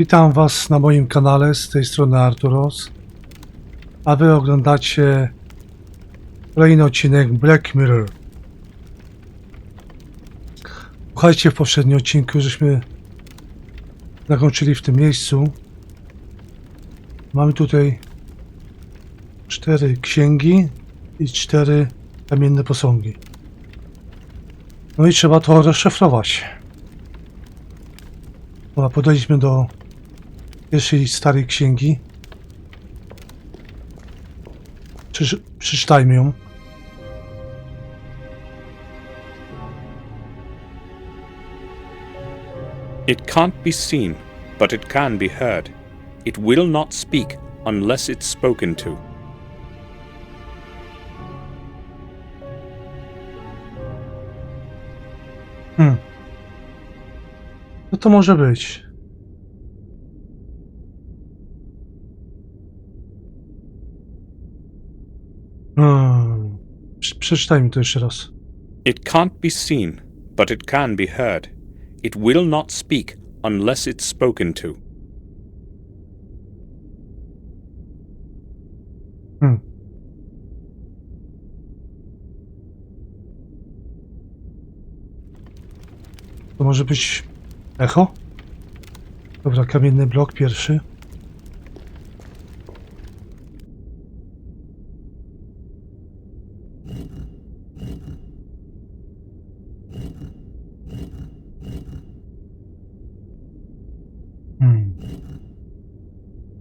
Witam Was na moim kanale, z tej strony Arturos, a Wy oglądacie kolejny odcinek Black Mirror. Słuchajcie, w poprzednim odcinku żeśmy zakończyli w tym miejscu. Mamy tutaj 4 księgi i 4 kamienne posągi. No i trzeba to rozszyfrować. Dobra, podejdźmy do pierwszej starej księgi. Przeczytajmy ją. It can't be seen, but it can be heard. It will not speak unless it's spoken to. Co to może być? Przeczytajmy to jeszcze raz. It can't be seen, but it can be heard. It will not speak unless it's spoken to. To może być echo? Dobra, kamienny blok pierwszy.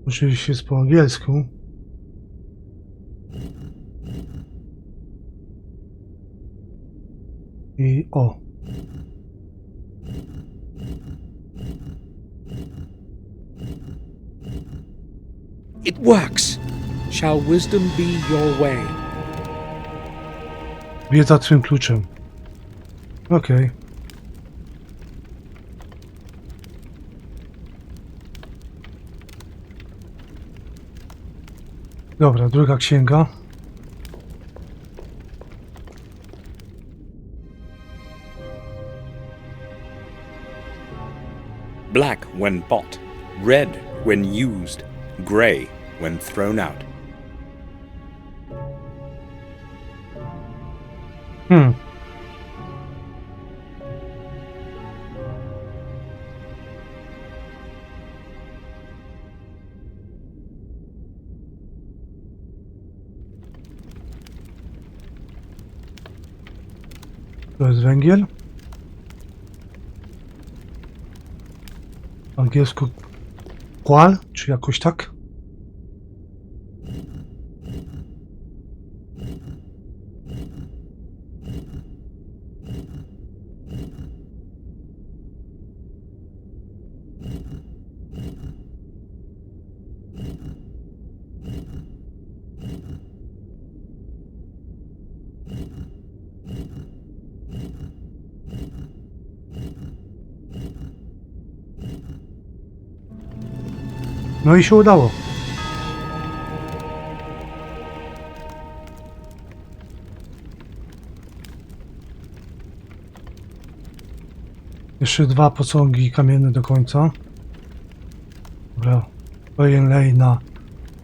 Oczywiście jest po angielsku. I o. It works! Shall wisdom be your way? Wiedza twym kluczem. Okej. Dobra, druga księga. Black when bought, red when used, grey when thrown out. To jest węgiel. Po angielsku kwal, czy jakoś tak? No i się udało. Jeszcze 2 posągi kamienne do końca. Dobra, kolejna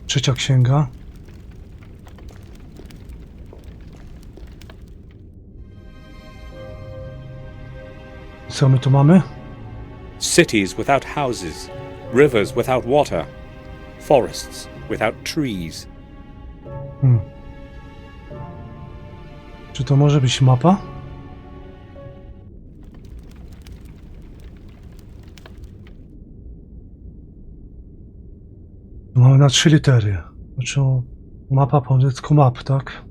trzecia księga. Co my tu mamy? Cities without houses, rivers without water, forests without trees. Czy to może być mapa? Tu mamy na 3 litery. Znaczy mapa po angielsku map, tak?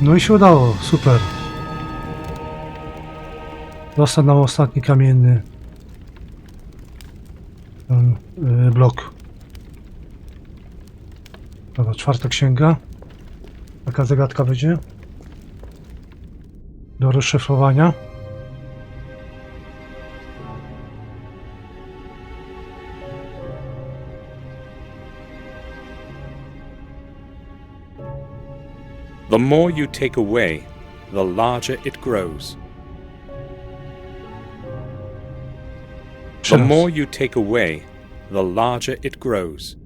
No i się udało, super. Został nam ostatni kamienny blok. Dobra, 4. księga. Taka zagadka będzie. do rozszyfrowania. The more you take away, the larger it grows. The more you take away, the larger it grows.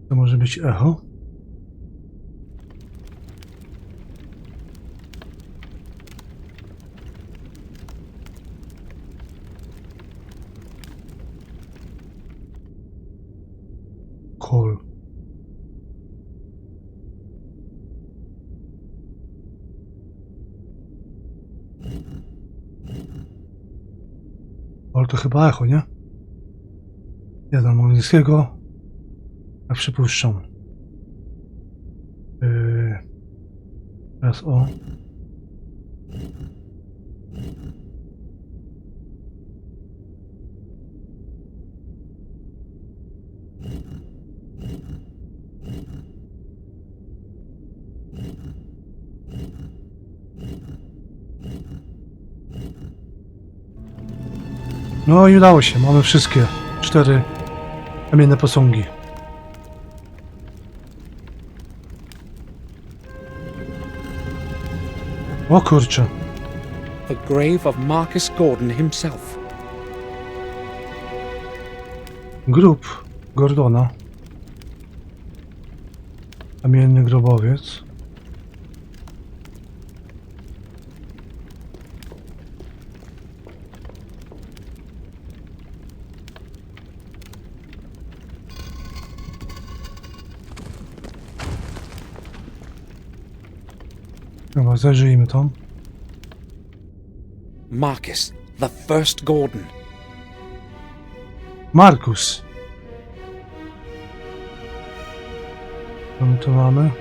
To może być echo? Call. Ale to chyba echo, nie? Nie znam angielskiego, a przypuszczam. Teraz o. No i udało się, mamy wszystkie 4 kamienne posągi. O kurczę. The grave of Marcus Gordon himself. Grób Gordona. Kamienny grobowiec. Dobra, zajrzyjmy tam. Marcus, the first Gordon. Markus. Co my tu mamy?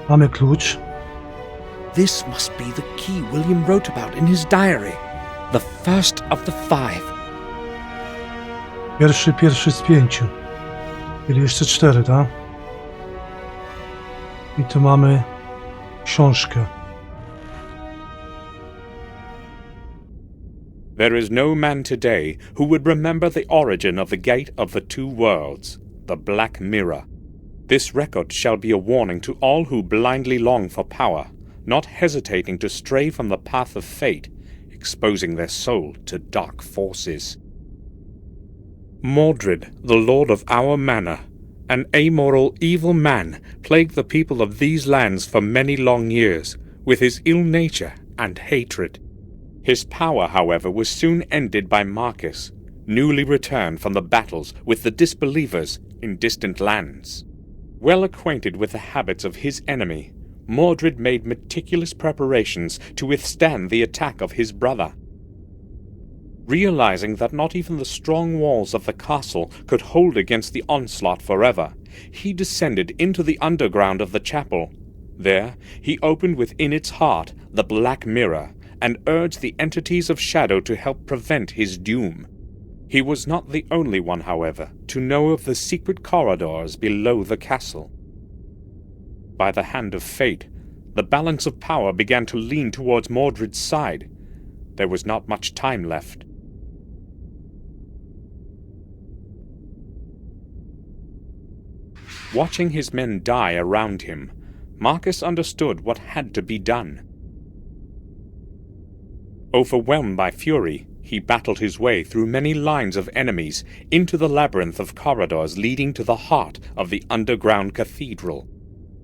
Mamy klucz. This must be the key William wrote about in his diary. The first of the 5. Pierwszy z 5. Czyli jeszcze 4, tak? I tu mamy książkę. There is no man today who would remember the origin of the gate of the 2 worlds, the Black Mirror. This record shall be a warning to all who blindly long for power, not hesitating to stray from the path of fate, exposing their soul to dark forces. Mordred, the lord of our manor, an amoral, evil man, plagued the people of these lands for many long years, with his ill nature and hatred. His power, however, was soon ended by Marcus, newly returned from the battles with the disbelievers in distant lands. Well acquainted with the habits of his enemy, Mordred made meticulous preparations to withstand the attack of his brother. Realizing that not even the strong walls of the castle could hold against the onslaught forever, he descended into the underground of the chapel. There, he opened within its heart the Black Mirror, and urged the entities of shadow to help prevent his doom. He was not the only one, however, to know of the secret corridors below the castle. By the hand of fate, the balance of power began to lean towards Mordred's side. There was not much time left. Watching his men die around him, Marcus understood what had to be done. Overwhelmed by fury, he battled his way through many lines of enemies into the labyrinth of corridors leading to the heart of the underground cathedral.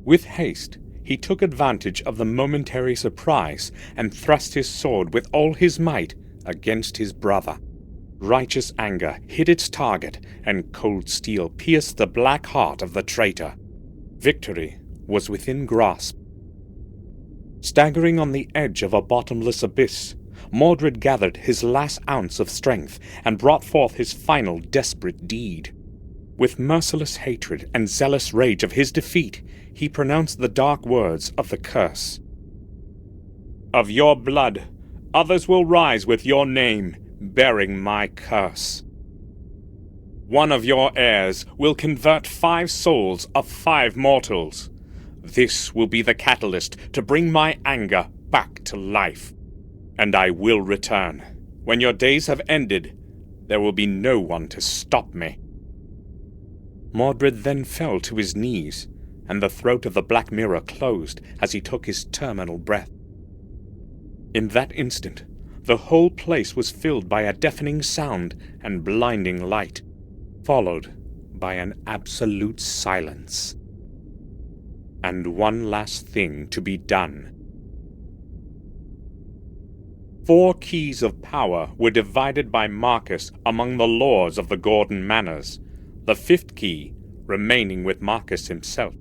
With haste, he took advantage of the momentary surprise and thrust his sword with all his might against his brother. Righteous anger hit its target, and cold steel pierced the black heart of the traitor. Victory was within grasp. Staggering on the edge of a bottomless abyss, Mordred gathered his last ounce of strength and brought forth his final desperate deed. With merciless hatred and zealous rage of his defeat, he pronounced the dark words of the curse. Of your blood, others will rise with your name, bearing my curse. One of your heirs will convert 5 souls of 5 mortals. This will be the catalyst to bring my anger back to life. And I will return. When your days have ended, there will be no one to stop me. Mordred then fell to his knees, and the throat of the Black Mirror closed as he took his terminal breath. In that instant, the whole place was filled by a deafening sound and blinding light, followed by an absolute silence. And one last thing to be done. 4 keys of power were divided by Marcus among the lords of the Gordon manors, the 5th key remaining with Marcus himself.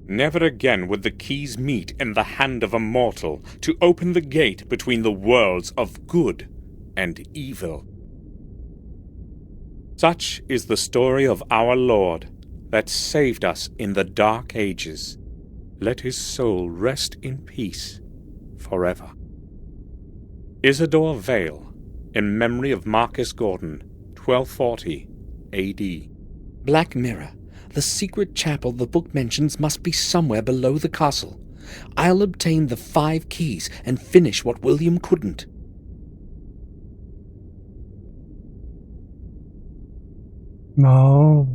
Never again would the keys meet in the hand of a mortal to open the gate between the worlds of good and evil. Such is the story of our Lord that saved us in the Dark Ages. Let his soul rest in peace forever. Isidore Vale, in memory of Marcus Gordon, 1240 A.D. Black Mirror. The secret chapel the book mentions must be somewhere below the castle. I'll obtain the 5 keys and finish what William couldn't. No,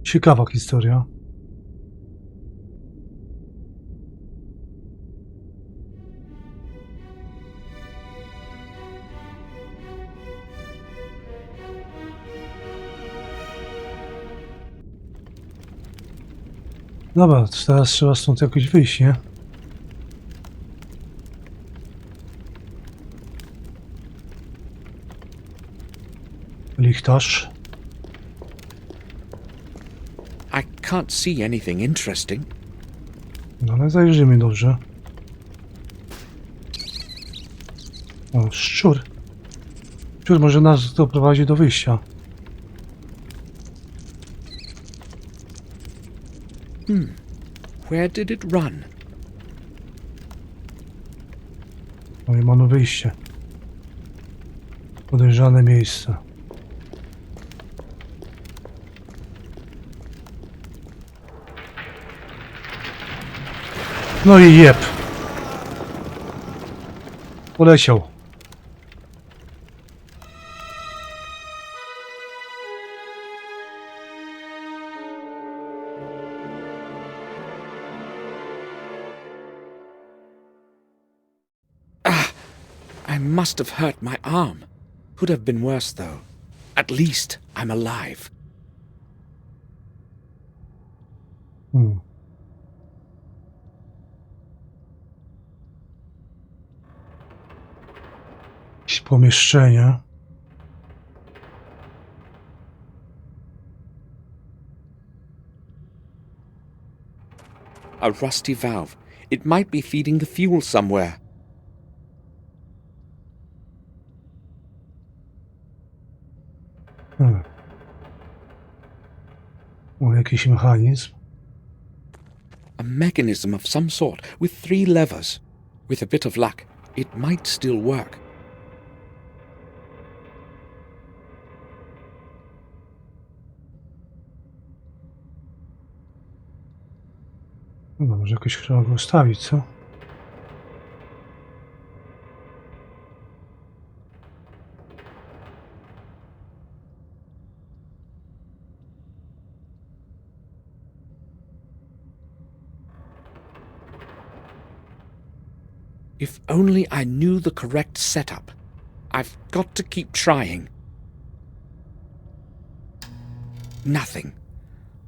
ciekawa historia. Dobra, teraz trzeba stąd jakoś wyjść, nie? Lichtarz. I can't see anything interesting. No ale zajrzymy dobrze. O, szczur. Szczur może nas doprowadzi do wyjścia. Where did it run? No i mamy wyjście. Podejrzane miejsce. No i jeb. Poleciał. I must have hurt my arm. Could have been worse, though. At least I'm alive. Jakieś pomieszczenie. A rusty valve. It might be feeding the fuel somewhere. O, jakiś mechanizm. A mechanism of some sort with 3 levers. With a bit of luck, it might still work. No, może jakoś trzeba go ustawić, co? If only I knew the correct setup. I've got to keep trying. Nothing.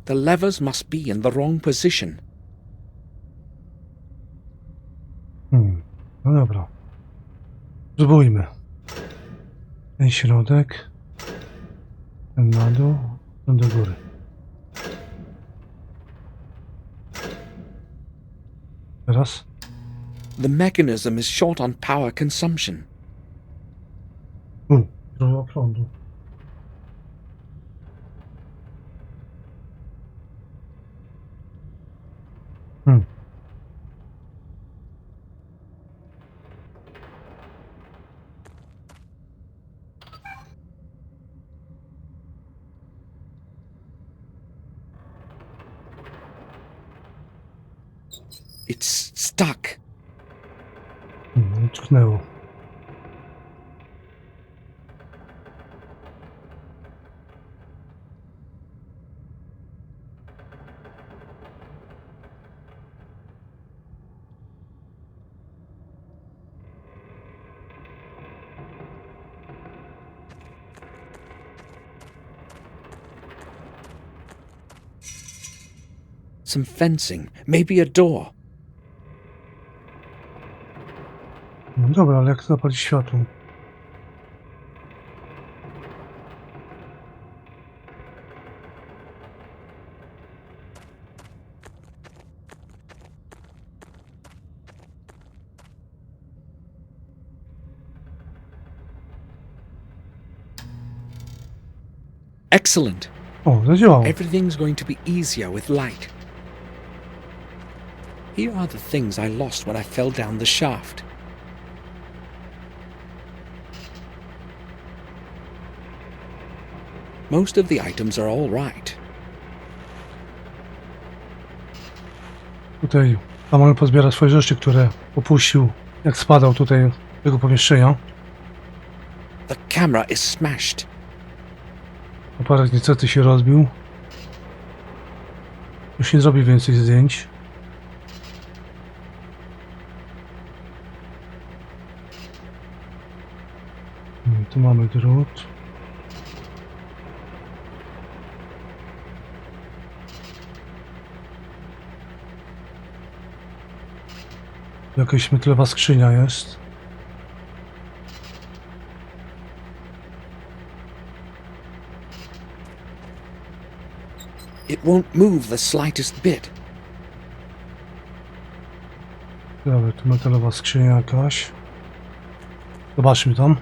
The levers must be in the wrong position. No dobra. Spróbujmy. Ten środek. Ten na dół. Ten do góry. Teraz? The mechanism is short on power consumption. Źródło prądu. It's stuck. Utknęło. some fencing, maybe a door. No dobra, ale jak zapalić światło? Excellent. O, zadziałało. Everything's going to be easier with light. Here are the things I lost when I fell down the shaft. Most of the items are all right. Tutaj Samuel pozbiera swoje rzeczy, które opuścił, jak spadał tutaj z tego pomieszczenia. The camera is smashed. Aparat niestety się rozbił. Już nie zrobi więcej zdjęć. Tu mamy drut. Jakaś metalowa skrzynia jest. It won't move the slightest bit. Dobra, tu metalowa skrzynia jakaś. Zobaczmy tam.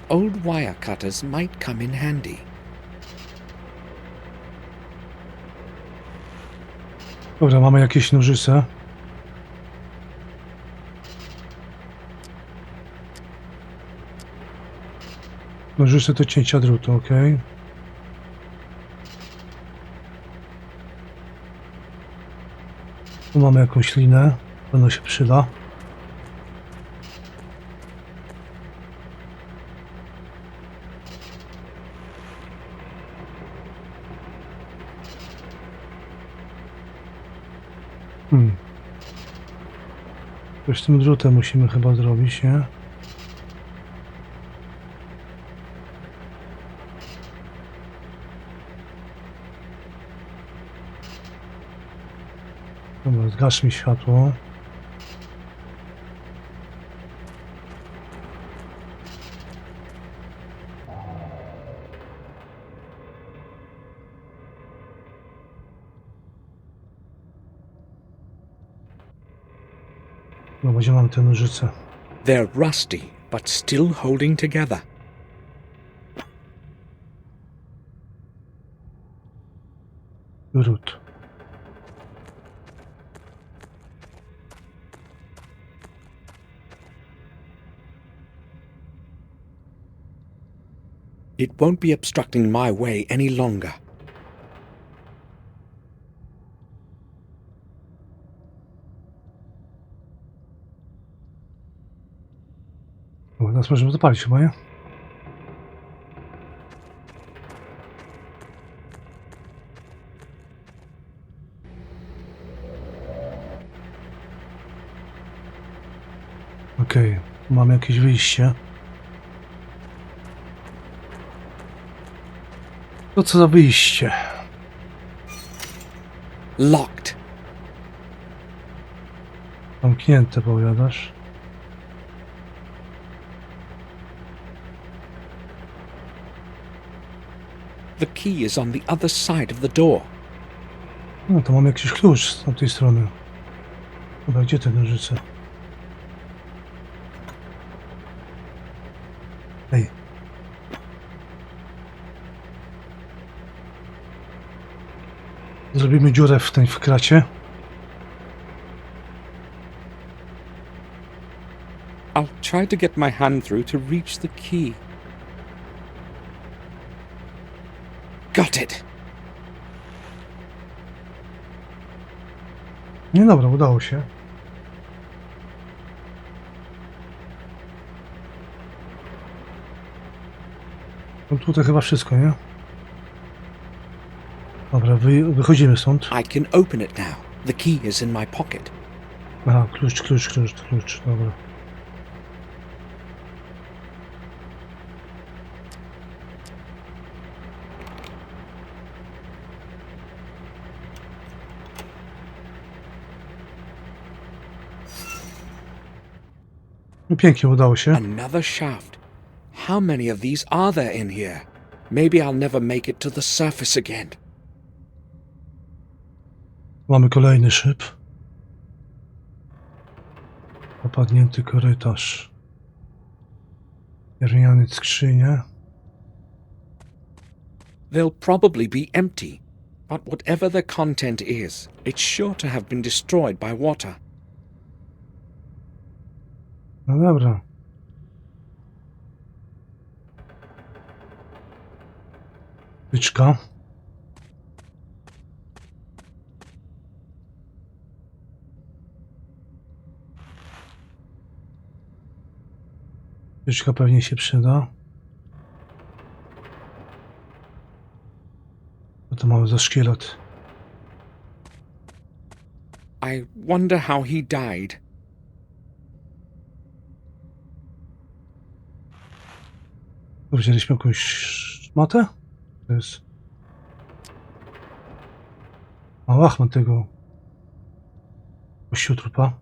Old wire cutters might come in handy. Dobra, mamy jakieś nożyce. Nożyce do cięcia drutu, ok. Tu mamy jakąś linę, ona się przyda. Coś z tym drutem musimy chyba zrobić, nie? Dobra, zgasz mi światło. No, gdzie mamy te nożyce? They're rusty, but still holding together. Drut. It won't be obstructing my way any longer. No, teraz możemy zapalić chyba, nie? Okej, tu mamy jakieś wyjście. To co za wyjście? Locked. Zamknięte, powiadasz? The key is on the other side of the door. No to mamy jakiś klucz z tamtej strony. Dobra, gdzie te nożyce? Ej. Zrobimy dziurę w kracie. I'll try to get my hand through to reach the key. Got it. Nie, dobra, udało się. No tutaj chyba wszystko, nie? Dobra, wychodzimy stąd. I can open it now. The key is in my pocket. Aha, klucz, dobra. Pięknie udało się. Another shaft. How many of these are there in here? Maybe I'll never make it to the surface again. Mamy kolejny szyb. Opadnięty korytarz. Drewniane skrzynie. They'll probably be empty, but whatever the content is, it's sure to have been destroyed by water. No dobra. Tyczka. Tyczka pewnie się przyda. Co to mamy za szkielet? I wonder how he died. Wzięliśmy jakąś szmatę? To jest... A łachman tego... kościół trupa.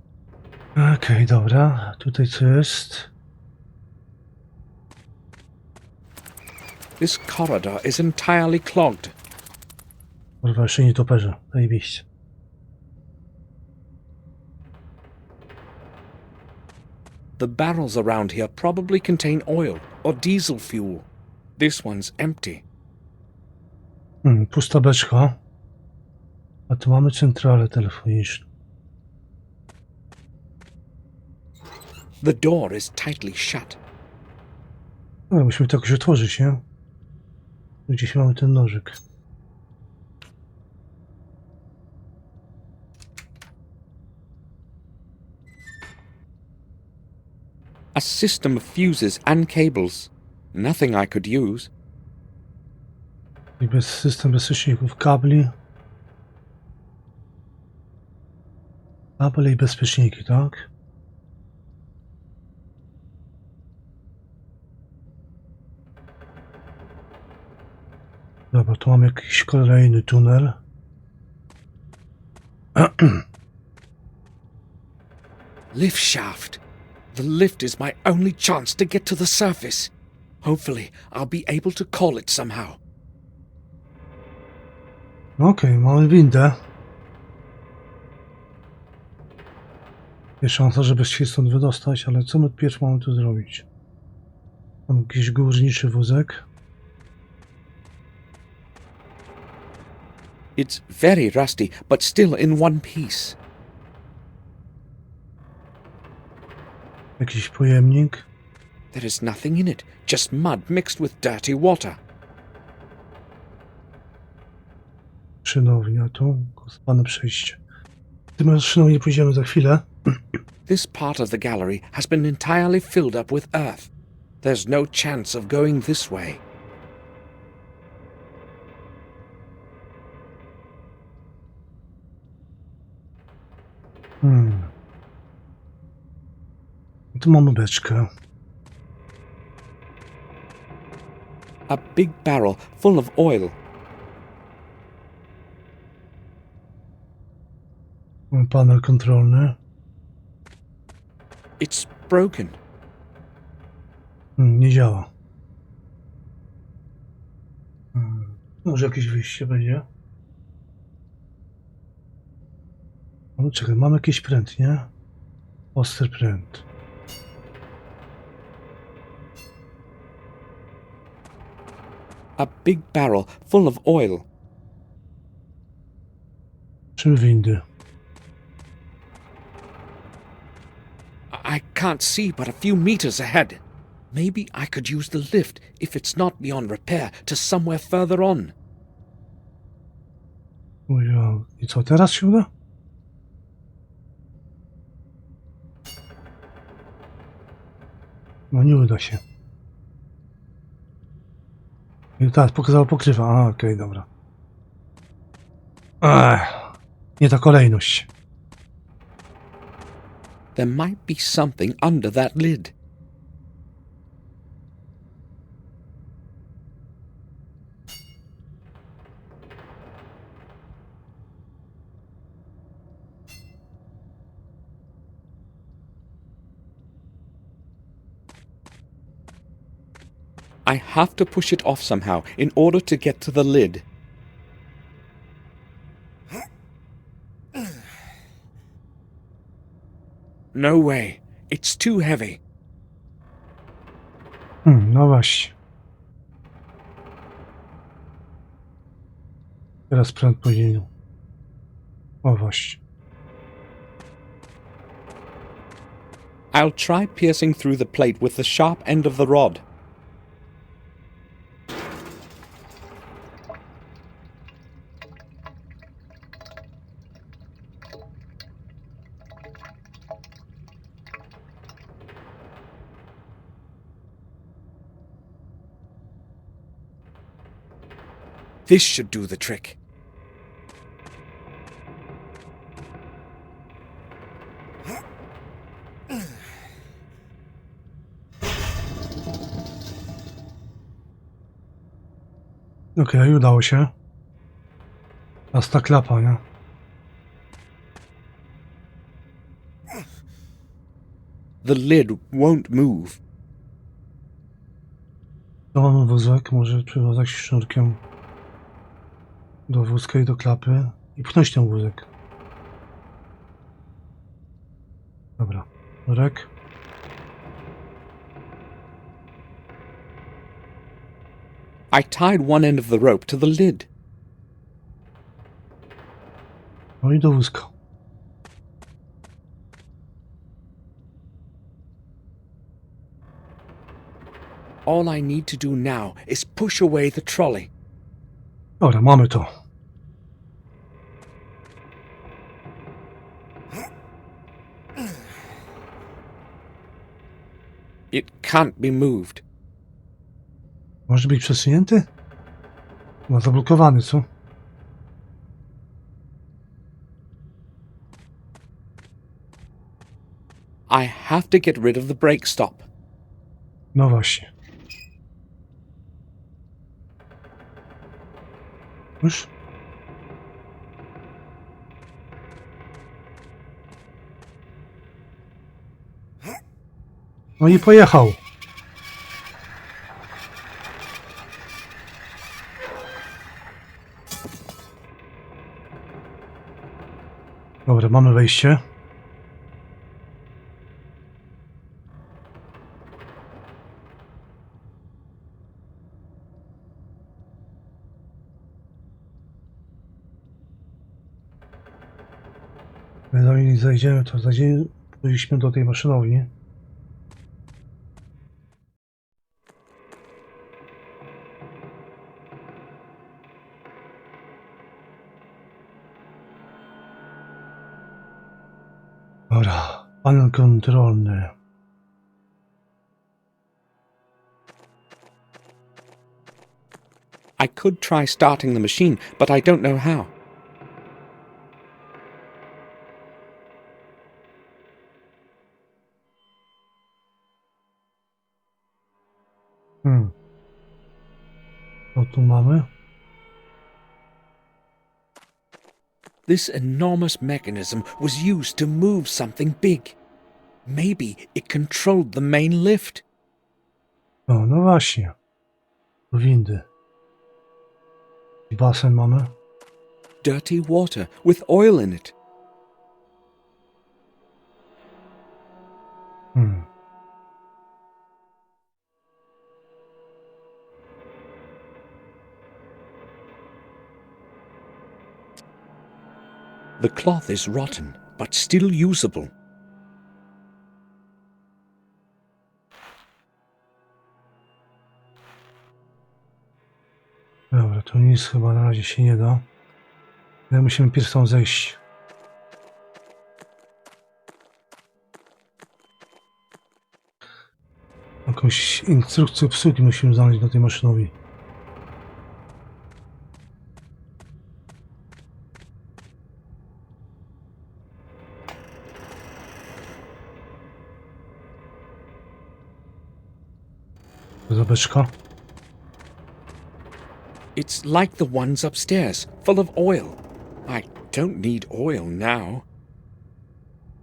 Okej, dobra. Tutaj co jest? This corridor is entirely clogged. Kurwa, jeszcze nie toperze. Zajebiście. The barrels around here probably contain oil or diesel fuel. This one's empty. Pusta beczka. A tu mamy centralę telefoniczną. The door is tightly shut. No, musimy to jakoś otworzyć, nie? Gdzieś mamy ten nożyk. A system of fuses and cables. Nothing I could use. I system bezpieczników, kabli. Kable i bezpieczniki, tak? Dobra, tu mamy jakiś kolejny tunel. Lift shaft. The lift is my only chance to get to the surface. Hopefully, I'll be able to call it somehow. Okej, mamy windę. Jest szansa, żeby się stąd wydostać, ale co my pierw mamy tu zrobić? Mam jakiś górniczy wózek. It's very rusty, but still in one piece. Jakiś pojemnik. There is nothing in it, just mud mixed with dirty water. Szynownia tu. Zwane przejście. Tym szyną nie pójdziemy za chwilę. This part of the gallery has been entirely filled up with earth. There's no chance of going this way. Tu mamy beczkę. A big barrel full of oil. Mamy panel kontrolny. It's broken. Nie działa. Może jakieś wyjście będzie? No czekaj, mamy jakiś pręt, nie? Ostry pręt. A big barrel full of oil. Czym windy? I can't see but a few meters ahead. Maybe I could use the lift, if it's not beyond repair, to somewhere further on. I co, teraz się uda? No nie uda się. I tak, pokazało pokrywa. A, okej, dobra. Nie ta kolejność. There might be something under that lid. I have to push it off somehow in order to get to the lid. No way. It's too heavy. No właśnie. Teraz pręd powinien. O właśnie. I'll try piercing through the plate with the sharp end of the rod. This should do the trick. Okej, udało się. Teraz ta klapa, nie? The lid won't move. To mam wózek, może przywiązać sznurkiem do wózka i do klapy i pchnąć ten wózek. Dobra, sznurek. I tied one end of the rope to the lid. No i do wózka. All I need to do now is push away the trolley. Dobra, mamy to. It can't be moved. Może być przesunięty? No zablokowany, co? I have to get rid of the brake stop. No właśnie. Już? No i pojechał. Dobra, mamy wejście. Zanim zajdziemy, to pójdziemy do tej maszynowni. Dobra, panel kontrolny. I could try starting the machine, but I don't know how. Co tu mamy? This enormous mechanism was used to move something big. Maybe it controlled the main lift. O, no właśnie. Windy. Basen mamy. Dirty water with oil in it. The cloth is rotten, but still usable. Dobra, to nic chyba na razie się nie da. Ale musimy pierw tam zejść. Jakąś instrukcję obsługi musimy znaleźć na tej maszynowi. Zabeczka. It's like the ones upstairs, full of oil. I don't need oil now.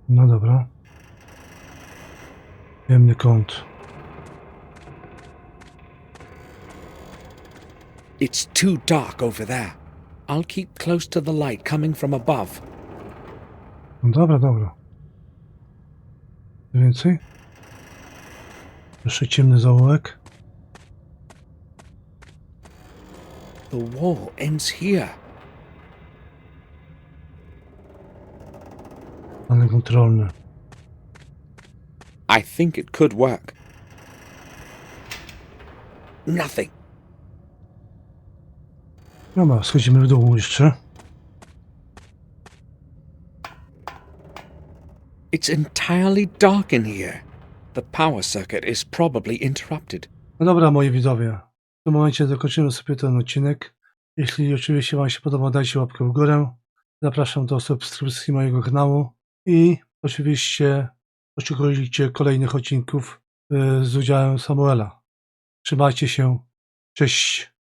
No dobra. Ciemny kąt. It's too dark over there. I'll keep close to the light coming from above. No dobra, dobra. Więcej? Jeszcze ciemny zaułek. The wall ends here. Panel kontrolny. I think it could work. Nothing. Dobra, schodzimy w dół jeszcze. It's entirely dark in here. The power circuit is probably interrupted. No dobra, moi widzowie. W tym momencie zakończymy sobie ten odcinek. Jeśli oczywiście Wam się podoba, dajcie łapkę w górę. Zapraszam do subskrypcji mojego kanału. I oczywiście oczekujcie kolejnych odcinków z udziałem Samuela. Trzymajcie się. Cześć.